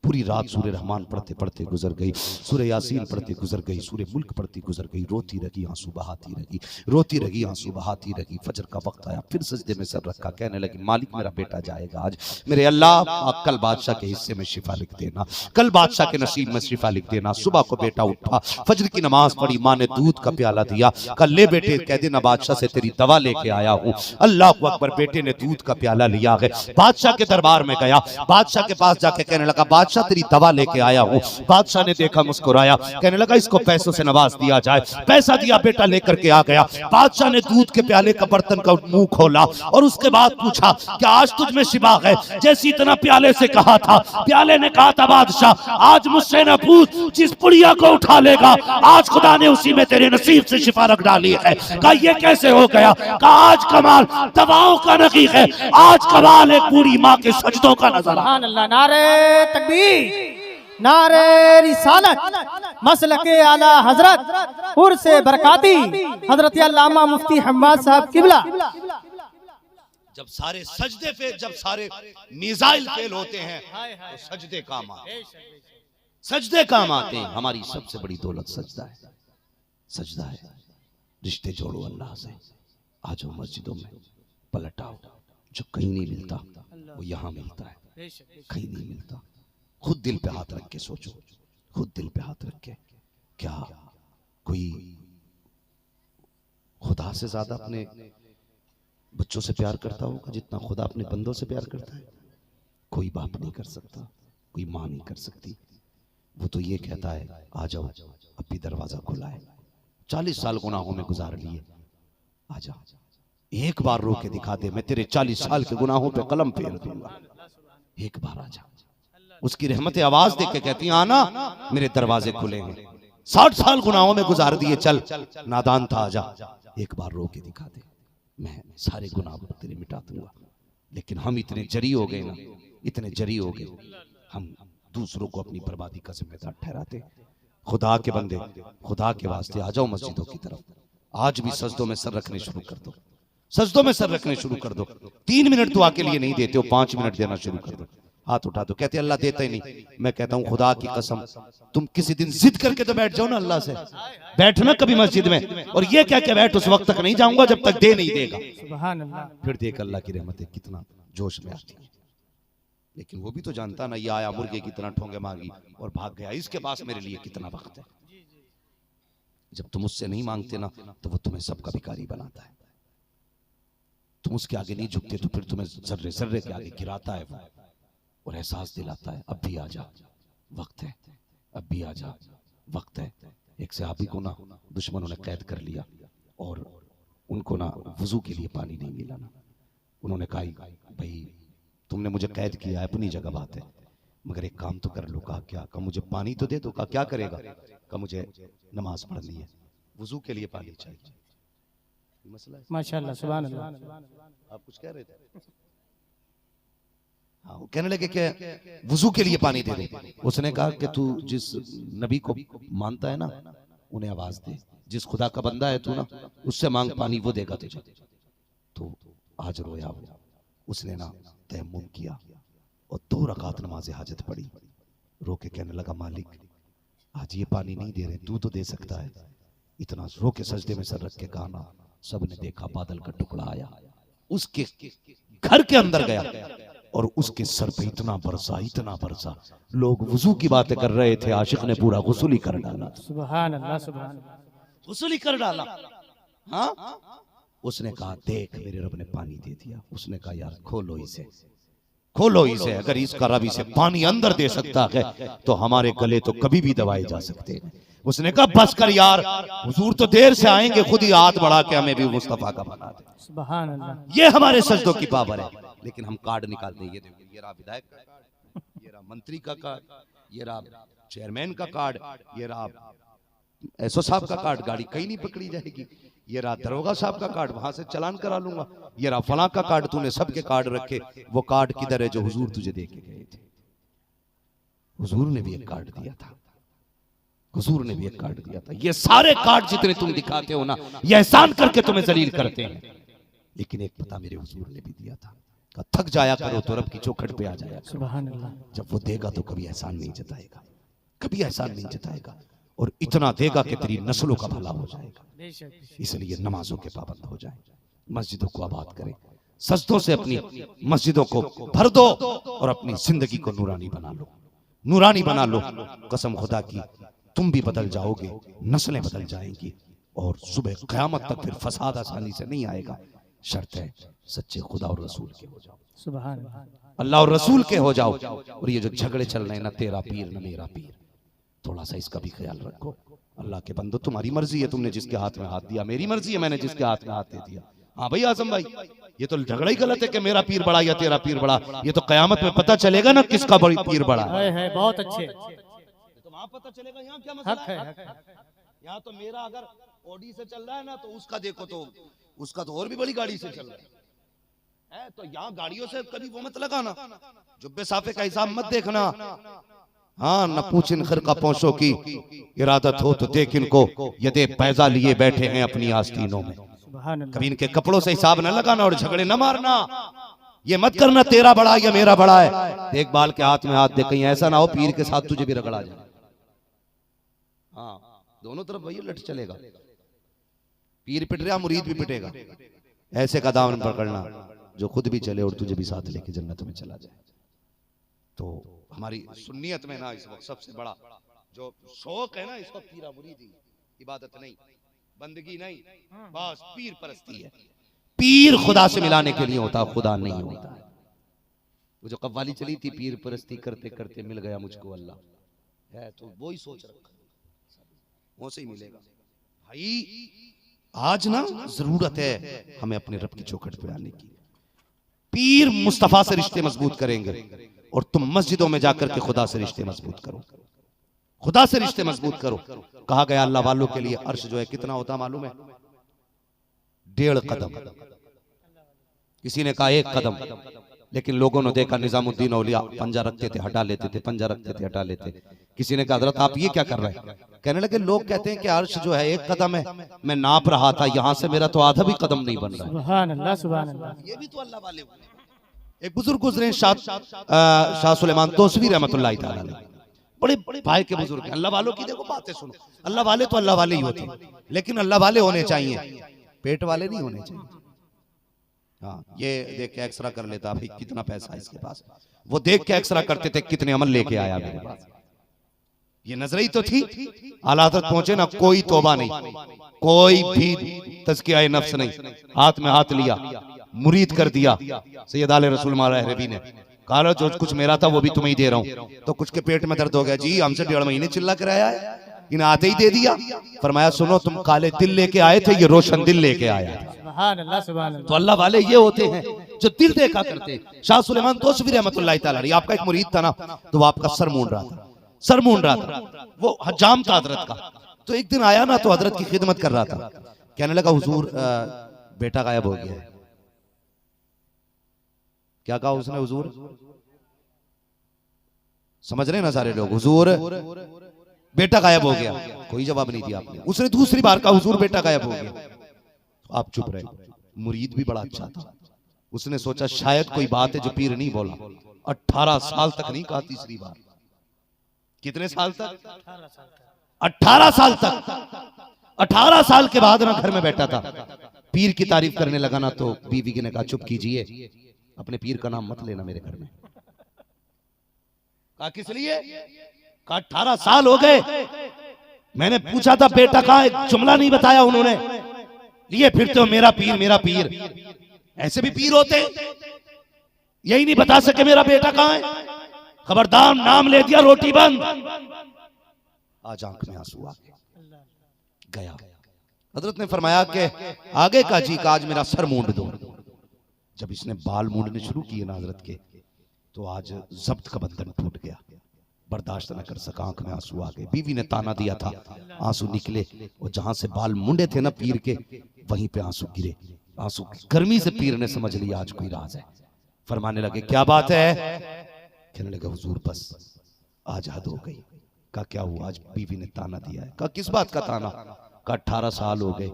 पूरी रात सूरह रहमान पढ़ते पढ़ते गुजर गई, सूरह यासीन पढ़ते गुजर गई, सूरह मुल्क पढ़ती गुजर गई। रोती रही, आंसू बहाती रही, रोती रही, आंसू बहाती रही। फजर का वक्त आया, फिर सजदे में सर रखा, कहने लगी, मालिक मेरा बेटा जाएगा आज, मेरे अल्लाह कल बादशाह के हिस्से में शिफा लिख देना, कल बादशाह के नसीब में शिफा लिख देना। सुबह को बेटा उठा, फजर की नमाज पढ़ी, माँ ने दूध का प्याला दिया, कल ले बेटे कह देना बादशाह से तेरी दवा लेके आया हूँ। अल्लाह अकबर, बेटे ने दूध का प्याला लिया है, बादशाह के दरबार में गया, बादशाह के पास जाके कहने लगा, बादशाह तेरी दवा लेके आया हूँ। बादशाह ने देखा, मुस्कुराया, कहने लगा इसको पैसों से नवाज दिया जाए। पैसा दिया, बेटा लेकर के आ गया। बादशाह ने दूध के प्याले का बर्तन का मुंह खोला और उसके बाद पूछा, क्या आज तुझ में शिफा है? जैसी इतना प्याले से कहा था, प्याले ने कहा था, बादशाह आज मुझसे न पूछ, जिस पुड़िया को उठा लेगा आज खुदा ने उसी में तेरे नसीब से शिफा रख डाली है। कहा ये कैसे हो गया? कहा आज कमाल दवाओं का नहीं है, आज कमाल एक बूढ़ी माँ के सजदों का नजर। सुभान अल्लाह। नारे तकबीर, नारे रिसालत, मसलके आला हजरत उर्से बरकाती हजरत अल्लामा मुफ्ती हम्माद साहब किबला। जब सारे सजदे पे, जब सारे मिसाइल फेल होते हैं तो सजदे काम आते हैं, सजदे काम आते हैं। हमारी सबसे बड़ी दौलत सजदा है, सजदा है। रिश्ते जोड़ो अल्लाह से, आ जाओ मस्जिदों में, पलट आओ। जो कहीं नहीं मिलता वो यहाँ मिलता है, कहीं नहीं मिलता। खुद दिल पे हाथ रख के सोचो, खुद दिल पे हाथ रख के, क्या कोई खुदा से ज्यादा अपने बच्चों से प्यार करता होगा जितना खुदा अपने बंदों से प्यार करता है? कोई बाप नहीं कर सकता, कोई माँ नहीं कर सकती। वो तो ये कहता है, आ जाओ अब भी दरवाजा खुला है। 40 साल गुनाहों में गुजार लिए, आ जा, एक बार रो के दिखा दे, मैं तेरे 40 साल के गुनाहों पे कलम फेर दूंगा। एक बार आ जा। उसकी रहमतें आवाज दे के कहती हैं, आना मेरे दरवाजे खुले हैं। 60 साल गुनाहों में गुजार दिए, चल नादान था, आजा, एक बार रो के दिखा दे, मैं सारे गुनाह तेरे मिटा दूंगा। लेकिन हम इतने जरी हो गए ना, इतने जरी हो गए, हम दूसरों को अपनी बर्बादी का जिम्मेदार ठहराते। खुदा के बंदे, खुदा के वास्ते आ जाओ मस्जिदों की तरफ। आज भी सजदों में सर रखने शुरू कर दो, सजदों में सर रखने शुरू कर दो। 3 मिनट दुआ के लिए नहीं देते हो, 5 मिनट देना शुरू कर दो। हाथ उठा दो, कहते अल्लाह देता ही नहीं। मैं कहता हूं खुदा की कसम, तुम किसी दिन जिद करके तो बैठ जाओ ना अल्लाह से, बैठना कभी मस्जिद में और ये क्या क्या बैठ उस वक्त तक नहीं जाऊंगा जब तक दे नहीं देगा। सुभान अल्लाह। फिर देख अल्लाह की रहमतें कितना जोश में आती है। लेकिन वो भी तो जानता ना, ये आया मुर्गे की तरह ठोंगे मांगी और भाग गया, इसके पास मेरे लिए कितना वक्त है। जब तुम उससे नहीं मांगते ना तो वो तुम्हें सबका भिखारी बनाता है। तुम उसके आगे नहीं झुकते तो फिर तुम्हें जर्रे जर्रे के आगे गिराता है वो, और एहसास दिलाता है अब भी आ जा, वक्त है, अब भी आ जा, वक्त है। एक सहाबी को ना दुश्मनों ने कैद कर लिया और उनको ना वजू के लिए पानी नहीं मिला ना। उन्होंने कहा भाई तुमने मुझे कैद किया है, अपनी जगह बात है, मगर एक काम तो कर लो। कहा क्या? कहा मुझे पानी तो दे दो। कहा क्या करेगा? कहा मुझे नमाज पढ़नी है, वजू के लिए पानी चाहिए। मसला है। माशाअल्लाह, सुभान अल्लाह। आप कुछ कह रहे थे? हाँ, वो कहने लगे कि वजू के लिए पानी दे दे। उसने कहा कि तू जिस नबी को मानता है ना उन्हें आवाज दे, जिस खुदा का बंदा है तू ना उससे मांग पानी, वो देगा तुझे। तो आज रोया वो, उसने ना तयम्मुम किया और 2 रकात नमाज हाजत पढ़ी। रो के कहने लगा मालिक आज ये पानी नहीं दे रहे, तू तो दे सकता है। इतना रो के सजदे में सर रख के कहा ना, सबने देखा बादल का टुकड़ा आया, उसके घर के अंदर गया और उसके सर पे इतना बरसा, इतना बरसा। लोग वजू की बातें कर रहे थे, आशिक ने पूरा गुस्ल ही कर डाला। सुभान अल्लाह, सुभान अल्लाह। गुस्ल ही कर डाला। हाँ, उसने कहा देख मेरे रब ने पानी दे दिया। उसने कहा यार खोलो इसे, खोलो इसे। अगर इसका रब इसे पानी अंदर दे सकता है तो हमारे गले तो कभी भी दबाए जा सकते हैं। उसने कहा बस कर यार, हुजूर तो देर से आएंगे, खुद ही हाथ बढ़ा के हमें भी मुस्तफा का बना दे। सुभान अल्लाह। ये हमारे सजदों की पावर है। लेकिन हम कार्ड निकालते हैं, ये देखो ये रहा विधायक का कार्ड, ये रहा मंत्री का कार्ड, ये रहा चेयरमैन का कार्ड, ये रहा एसओ साहब का कार्ड, गाड़ी कहीं नहीं पकड़ी जाएगी। ये रहा दरोगा साहब का कार्ड, वहां से चालान करा लूंगा। ये रहा फलां का कार्ड, तूने सबके कार्ड रखे, वो कार्ड किधर है जो हुजूर तुझे दे के गए थे? हुजूर ने भी एक कार्ड दिया था, हुजूर ने भी एक कार्ड दिया था। ये सारे कार्ड जितने तुम दिखाते हो ना, ये एहसान करके तुम्हें जलील करते हैं, लेकिन एक पता मेरे हुजूर ने भी दिया था, थक जाया करो तो रब की चौखट पे आ जाया करो। सुभान अल्लाह। जब वो देगा तो कभी एहसान नहीं जताएगा, कभी एहसान नहीं जताएगा, और इतना देगा कि तेरी नस्लों का भला हो जाएगा। इसलिए नमाजों के पाबंद हो जाए, मस्जिदों को आबाद करें, सजदों से अपनी मस्जिदों को भर दो और अपनी जिंदगी को नूरानी बना लो, नूरानी बना लो। कसम खुदा की तुम भी बदल जाओगे, नस्लें बदल जाएंगी, और सुबह क़यामत तक फिर फसाद आसानी से नहीं आएगा। शर्त है सच्चे खुदा और रसूल के हो जाओ, सुभान अल्लाह। अल्लाह और रसूल के हो जाओ। और ये जो झगड़े चल रहे हैं ना, तेरा पीर न मेरा पीर, थोड़ा सा इसका भी ख्याल रखो। अल्लाह के बंदो, तुम्हारी मर्जी है, तुमने जिसके हाथ में हाथ दिया, मेरी मर्जी है, मैंने जिसके हाथ में हाथ दे दिया। हाँ भाई आजम भाई, ये तो झगड़ा ही गलत है कि मेरा पीर बड़ा या तेरा पीर बड़ा। ये तो कयामत में पता चलेगा ना किसका बड़ी पीर बड़ा है। बहुत अच्छे, तो वहां पता चलेगा। यहाँ क्या मसला हक है, हक है। यहाँ तो मेरा अगर ऑडी से चल रहा है ना, तो उसका देखो तो उसका तो और भी बड़ी गाड़ी से चल रहा है। तो यहाँ गाड़ियों से कभी वो मत लगाना, जुब्बे साफे का हिसाब मत देखना। हाँ, न पूछ इन खिरका पोंशों की इरादत हो तो देख इनको, यदे पैजा लिए बैठे हैं अपनी आस्तीनों में। कभी इनके कपड़ों से हिसाब न लगाना और झगड़े न मारना। ये मत करना तेरा बड़ा या मेरा बड़ा है। देख बाल के हाथ में हाथ दे, कहीं ऐसा ना हो पीर के साथ तुझे भी रगड़ा जाए। हाँ, दोनों तरफ वही लट चलेगा, पीर पिट रहा मुरीद भी पिटेगा। ऐसे का दामन पकड़ना जो खुद भी चले और तुझे भी साथ लेके जन्नत में चला जाए। तो हमारी सुन्नियत में ना इस वक्त सबसे बड़ा जो शौक है ना, इस वक्त पीरा मुरीदी, इबादत नहीं, बंदगी नहीं, बस पीर परस्ती है। पीर खुदा से मिलाने के लिए होता, खुदा नहीं होता। वो जो कव्वाली चली थी, पीर परस्ती करते करते मिल गया मुझको अल्लाह, है तो वो ही सोच रखा, वो से ही मिलेगा भाई। आज ना जरूरत है हमें अपने रब की चौखट पे आने की। पीर मुस्तफा से रिश्ते मजबूत करेंगे और तुम मस्जिदों में जाकर के खुदा से रिश्ते मजबूत करो, खुदा से रिश्ते मजबूत करो। कहा गया अल्लाह वालों के लिए अर्श जो है कितना होता मालूम है? 1.5 कदम। किसी ने कहा 1 कदम, लेकिन लोगों ने देखा निजामुद्दीन औलिया पंजा रखते थे हटा लेते थे, पंजा रखते थे हटा लेते। किसी ने कहा हजरत आप ये क्या कर रहे हैं? कहने लगे लोग कहते हैं कि अर्श जो है 1 कदम है, मैं नाप रहा था यहाँ से मेरा तो आधा भी कदम नहीं बन रहा। सुभान अल्लाह, सुभान अल्लाह। ये भी तो अल्लाह वाले हुए। एक बुजुर्ग गुजरे शाह सुलेमान तोसवी रहमतुल्लाह तआला अलैह, बड़े भाई के बुजुर्ग हैं। अल्लाह वालों की देखो बातें सुनो, अल्लाह वाले तो अल्लाह वाले ही होते हैं, लेकिन अल्लाह वाले होने चाहिए, पेट वाले नहीं होने चाहिए। हाँ, ये देख के एक्सरा कर लेता भाई कितना पैसा है इसके पास, वो देख के एक्सरा करते थे कितने अमल लेके आया मेरे पास। ये नजर ही तो थी। आला हज़रत पहुंचे ना, कोई तौबा नहीं, कोई भी तज़किया नफ्स नहीं, हाथ में हाथ लिया, मुरीद कर दिया। सैयद आले रसूल मौला अहरबी ने कहा जो कुछ मेरा था वो भी तुम्हें ही दे रहा हूँ। तो कुछ के पेट में दर्द हो गया, जी हमसे 1.5 महीने चिल्ला कराया है, इन्हें आते ही दे दिया। फरमाया सुनो तुम काले दिल लेके आए थे, ये रोशन दिल लेके आया था। सुभान अल्लाह, सुभान अल्लाह। तो अल्लाह वाले ये होते हैं जो दिल देखा करते हैं। शाह सुलेमान तोसवी रहमतुल्लाह तआला अलैह, आपका एक मुरीद था ना, तो वो आपका सर मूंड रहा था, सर मूंड रहा था, वो हजाम था हजरत का। तो एक दिन आया ना, तो हजरत की खिदमत कर रहा था, कहने लगा हुजूर बेटा गायब हो गया है। क्या कहा उसने? हुजूर, समझ रहे ना सारे लोग, हुजूर बेटा गायब हो गया। कोई जवाब नहीं दिया आपने। उसने दूसरी बार कहा हुजूर बेटा गायब हो गया। आप चुप रहे। मुरीद भी बड़ा अच्छा था, उसने सोचा शायद कोई बात है जो पीर नहीं बोला। 18 साल तक नहीं कहा तीसरी बार। कितने साल तक? 18 साल तक। 18 साल के बाद ना घर में बैठा था, पीर की तारीफ करने लगा ना, तो बीवी ने कहा चुप कीजिए, अपने पीर का नाम मत लेना मेरे घर में। कहा किस लिए? कहा 18 साल हो गए, मैंने पूछा था बेटा कहाँ, एक जुमला नहीं बताया उन्होंने, लिए फिरते हो मेरा पीर मेरा पीर। ऐसे भी पीर होते, यही नहीं बता सके मेरा बेटा कहाँ है। खबरदार नाम ले दिया, रोटी बंद। आज आंख में आंसू आ गया। हजरत ने फरमाया कि आगे का जी का आज मेरा सर मूंड दो। जब इसने बाल मूंडने शुरू किए ना हजरत के, तो आज जब्त का बंधन टूट गया, बर्दाश्त न कर सका, आंख में आंसू आ गए। बीवी ने ताना दिया था, आंसू निकले, और जहां से बाल मुंडे थे ना पीर के, वहीं पे आंसू गिरे। आंसू गर्मी से पीर ने समझ लिया आज कोई राज है। फरमाने लगे क्या बात है? कहने लगे हुजूर बस आज हद हो गई। कहा क्या हुआ? आज बीवी ने ताना दिया है। कहा किस बात का ताना? कहा 18 साल हो गए,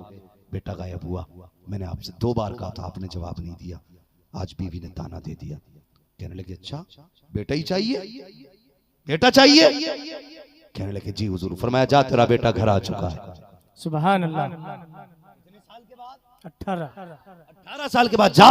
बेटा गायब हुआ, मैंने आपसे 2 बार कहा था, आपने जवाब नहीं दिया, आज बीवी ने ताना दे दिया। कहने लगे अच्छा बेटा ही चाहिए, बेटा चाहिए? कहने लगे जी हुजूर। फरमाया जा तेरा बेटा घर आ चुका है। सुभान अल्लाह। 18 साल के बाद जा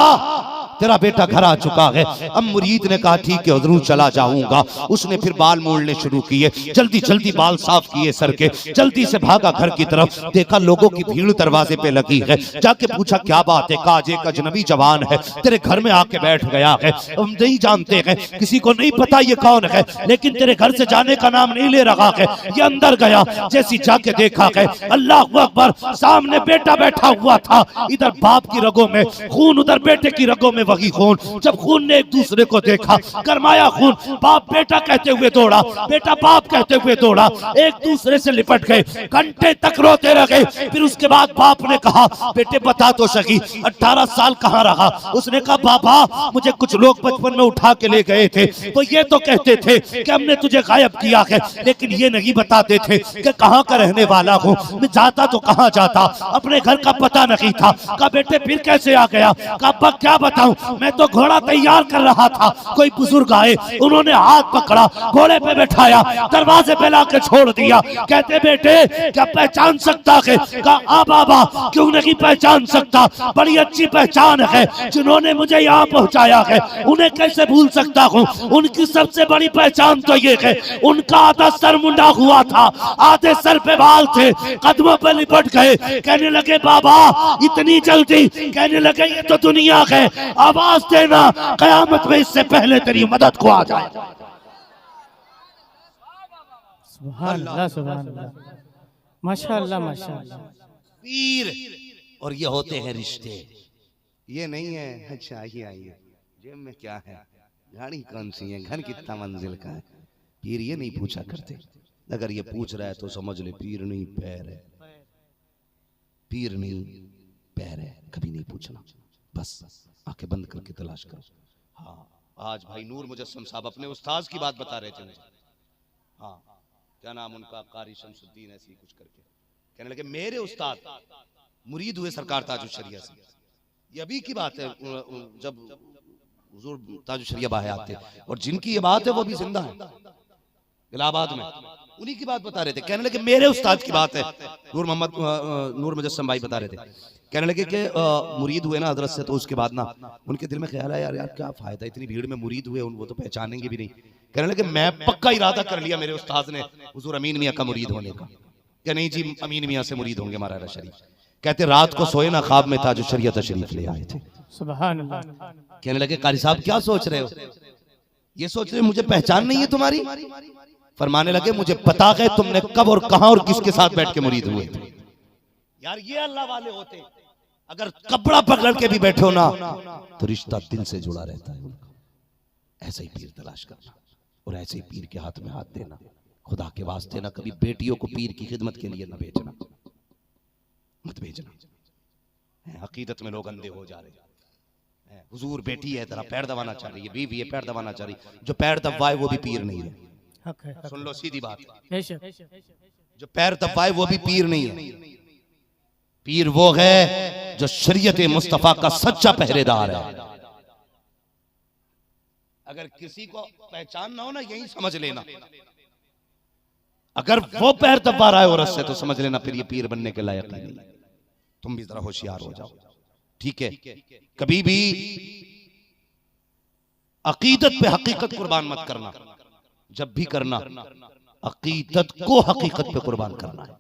तेरा बेटा घर आ चुका है। अब मुरीद ने कहा ठीक है हुजूर चला जाऊंगा। उसने फिर बाल मोड़ने शुरू किए, जल्दी जल्दी बाल साफ किए सर के, जल्दी से भागा घर की तरफ। देखा लोगों की भीड़ दरवाजे पे लगी है, जाके पूछा क्या बात है? कहा एक अजनबी जवान है तेरे घर में आके बैठ गया है, हम नहीं जानते हैं, किसी को नहीं पता ये कौन है, लेकिन तेरे घर से जाने का नाम नहीं ले रहा है। ये अंदर गया, जैसी जाके देखा है अल्लाह अकबर, सामने बेटा बैठा हुआ था, इधर बाप की रगों में खून, उधर बेटे की रगों में वही खून। जब खून ने एक दूसरे को देखा, गरमाया खून, बाप बेटा कहते हुए दौड़ा, बेटा बाप कहते हुए दौड़ा, एक दूसरे से लिपट गए, घंटे तक रोते रहे। फिर उसके बाद बाप ने कहा बेटे बता तो सही 18 साल कहाँ रहा? उसने कहा बाबा मुझे कुछ लोग बचपन में उठा के ले गए थे, तो ये तो कहते थे कि हमने तुझे गायब किया है, लेकिन ये नहीं बताते थे कि कहाँ का रहने वाला हूँ, मैं जाता तो कहाँ जाता, अपने घर का पता नहीं था। कहा बेटे फिर कैसे आ गया? कहा अब्बा क्या बताऊं, मैं तो घोड़ा तैयार कर रहा था, कोई बुजुर्ग आए, उन्होंने हाथ पकड़ा, घोड़े पे बैठाया, दरवाजे पे लाके छोड़ दिया। कहते बेटे क्या पहचान सकता है? कहा आ बाबा क्यों नहीं पहचान सकता, बड़ी अच्छी पहचान है, जिन्होंने मुझे यहाँ पहुँचाया है उन्हें कैसे भूल सकता हूँ। उनकी सबसे बड़ी पहचान तो ये है उनका आधा सर मुंडा हुआ था, आधे सर पे बाल थे, कदमों पे लिपट गए। कहने लगे बाबा इतनी जल्दी? कहने लगे ये तो दुनिया है, आवाज देना कयामत में इससे पहले तेरी मदद को आ जाए। सुभान अल्लाह, सुभान अल्लाह, माशाअल्लाह माशाअल्लाह। पीर और ये होते हैं रिश्ते, ये नहीं है अच्छा ये आइए जेब में क्या है, गाड़ी कौन सी है, घर कितना मंजिल का है। पीर ये नहीं पूछा करते। अगर ये पूछ रहा है तो समझ ले पीर नहीं पैर है, पीर नहीं पैर है, कभी नहीं पूछना। बस आंखें बंद करके तलाश करो। हाँ, आज भाई नूर मुजस्सम साहब अपने उस्ताद की बात बता रहे थे मुझे। हाँ, क्या नाम उनका, कारी शमसुद्दीन ऐसी कुछ करके, कहने लगे मेरे उस्ताद मुरीद हुए सरकार ताजुश्शरिया से। ये अभी की बात है, जब हुजूर ताजुश्शरिया बाहयात थे, और जिनकी ये बात है वो भी जिंदा है इलाहाबाद में, उन्हीं की बात बता रहे थे। कहने लगे मेरे उस्ताद की बात है, नूर मुजस्सम भाई बता रहे थे। कहने लगे कि मुरीद हुए ना हजरत से, तो उसके बाद ना उनके दिल में ख्याल आया, यार क्या फायदा, इतनी भीड़ में मुरीद हुए, वो तो पहचानेंगे भी नहीं। कहने लगे मैं पक्का इरादा कर लिया मेरे उस्ताद ने हुजूर अमीन मियां का मुरीद होने का। क्या नहीं जी, अमीन मियां से मुरीद होंगे हमारा शरीफ। कहते रात को सोए ना, ख्वाब में ताजुश्शरिया तशरीफ ले आए थे। सुभान अल्लाह। कहने लगे कारी साहब क्या सोच रहे हो, ये सोच रहे हो मुझे पहचान नहीं है तुम्हारी? फरमाने लगे मुझे पता है तुमने कब और कहां और किसके साथ बैठ के मुरीद हुए थे। यार ये अल्लाह वाले होते, अगर कपड़ा पकड़ के भी बैठो ना तो रिश्ता दिल से जुड़ा रहता है उनका। ऐसे ही पीर तलाश करना और ऐसे ही पीर के हाथ में हाथ देना। खुदा के वास्ते ना कभी बेटियों को पीर की खिदमत के लिए ना भेजना, मत भेजना। हकीकत में लोग अंधे हो जा रहे हैं। हुजूर बेटी है तेरा पैर दबाना चाह रही है, बीवी है पैर दबाना चाह रही, जो पैर दबाए वो भी पीर नहीं है। सुन लो सीधी बात, जो पैर दबाए वो भी पीर नहीं है। पीर वो है जो शरीयत मुस्तफा का सच्चा पहरेदार है। अगर किसी को पहचान ना हो ना, यही समझ लेना, अगर वो पैर दबा रहा है औरत से तो समझ लेना फिर ये पीर बनने के लायक नहीं। तुम भी जरा होशियार हो जाओ, ठीक है? कभी भी अकीदत पे हकीकत कुर्बान मत करना। जब भी करना अकीदत को हकीकत पे कुर्बान करना है।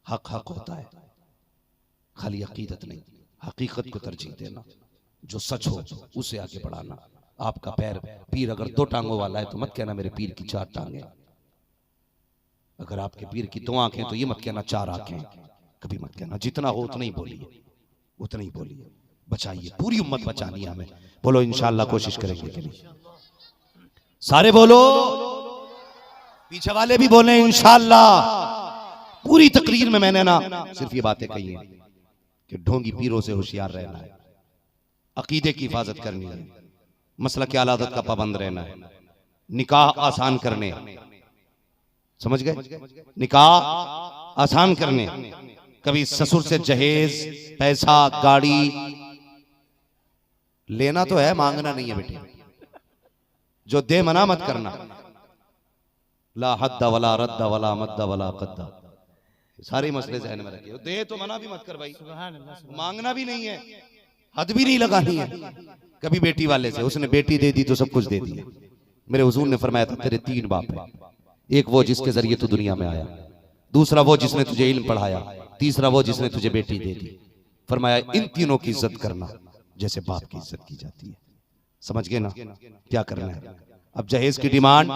हक हक होता है, खाली अकीदत नहीं, हकीकत को तरजीह देना। जो सच हो उसे आगे बढ़ाना। आपका पैर, पीर अगर 2 टांगों वाला है तो मत कहना मेरे पीर की 4 टांगे। अगर आपके पीर की 2 आंखें तो ये मत कहना 4 आंखें। कभी मत कहना। जितना हो उतना ही बोलिए, उतना ही बोलिए। बचाइए, पूरी उम्मत बचानी है हमें। बोलो इंशाअल्लाह कोशिश करेंगे कि नहीं? सारे बोलो, पीछे वाले भी बोले इंशाअल्लाह। पूरी तकरीर में मैंने ना सिर्फ ये बातें कही हैं कि ढोंगी पीरों से होशियार रहना है, अकीदे की हिफाजत करनी है, मसला की आदत का पाबंद रहना है, निकाह आसान करने, समझ गए? निकाह आसान करने। कभी ससुर से जहेज, पैसा, गाड़ी लेना तो है, मांगना नहीं है बेटे। जो दे मना मत करना। ला हद्दा वला रद्दा वला मद्दा वला कद्दा, सारे मसले ज़हन में रखिए। दे तो मना भी मत कर भाई, मांगना भी नहीं है, हद भी नहीं लगानी है। कभी बेटी वाले से, उसने बेटी दे दी तो सब कुछ दे दिया। मेरे हुजूर ने फरमाया था तेरे 3 बाप है, एक वो जिसके जरिए तू दुनिया में आया, दूसरा वो जिसने तुझे इल्म पढ़ाया, तीसरा वो जिसने तुझे बेटी दे दी। फरमाया इन तीनों की इज्जत करना जैसे बाप की इज्जत की जाती है। समझ गए ना क्या करना है? अब जहेज की डिमांड,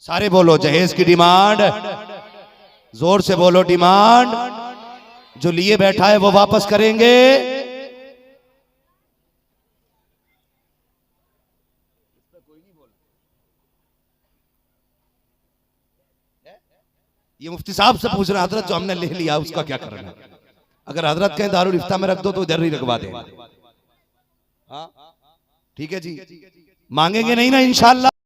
सारे बोलो जहेज की डिमांड, जोर से बोलो डिमांड। जो लिए बैठा है वो वापस करेंगे। ये मुफ्ती साहब से पूछ रहे हैं हजरत जो हमने ले लिया उसका क्या करना है? अगर हजरत कहें दारुल इफ्ता में रख दो तो इधर ही रखवा दें। हाँ ठीक है जी, मांगेंगे नहीं ना इंशाअल्लाह।